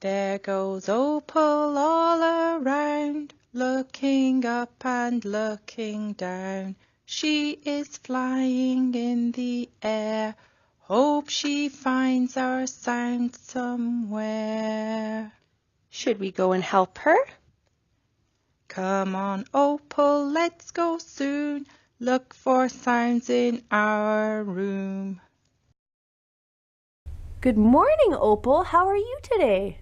There goes Opal all around, looking up and looking down. She is flying in the air, hope she finds our sound somewhere. Should we go and help her? Come on, Opal, let's go soon, look for sounds in our room. Good morning, Opal. How are you today?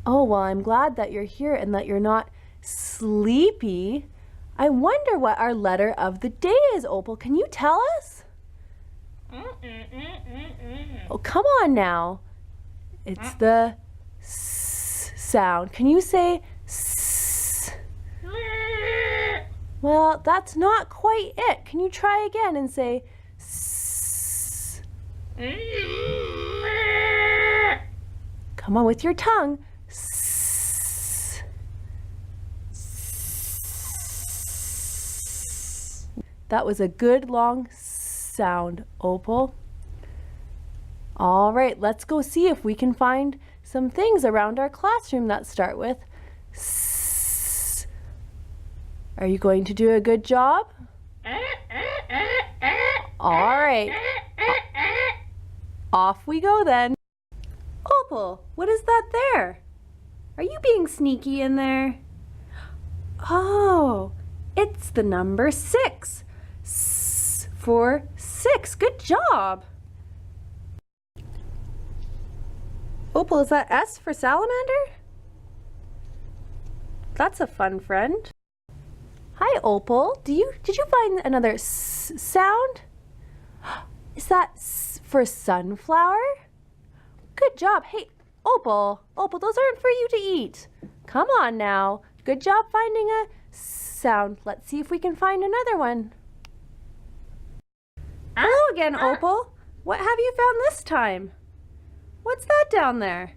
Oh, well, I'm glad that you're here and that you're not sleepy. I wonder what our letter of the day is, Opal. Can you tell us? Oh, come on now. It's the S sound. Can you say S? Well, that's not quite it. Can you try again and say S? Come on with your tongue. S. That was a good long sound, Opal. All right, let's go see if we can find some things around our classroom that start with S. Are you going to do a good job? All right. Off we go then. Opal, what is that there? Are you being sneaky in there? Oh, it's the number 6. S for 6. Good job. Opal, is that S for salamander? That's a fun friend. Hi, Opal. Did you find another S sound? Is that S for sunflower? Good job. Hey, Opal, those aren't for you to eat. Come on now. Good job finding a sound. Let's see if we can find another one. Hello again, Opal. What have you found this time? What's that down there?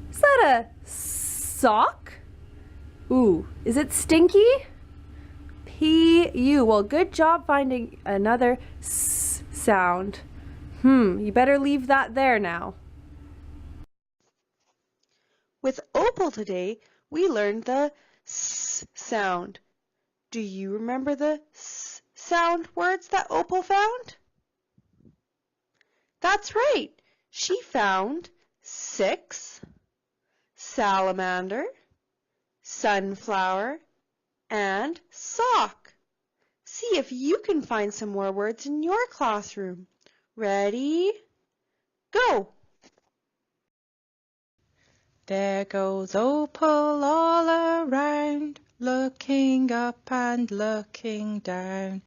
Is that a sock? Ooh, is it stinky? P-U. Well, good job finding another S sound. You better leave that there now. With Opal today, we learned the S sound. Do you remember the S sound words that Opal found? That's right. She found 6, salamander, sunflower, and sock. See if you can find some more words in your classroom. Ready? Go! There goes Opal all around, looking up and looking down.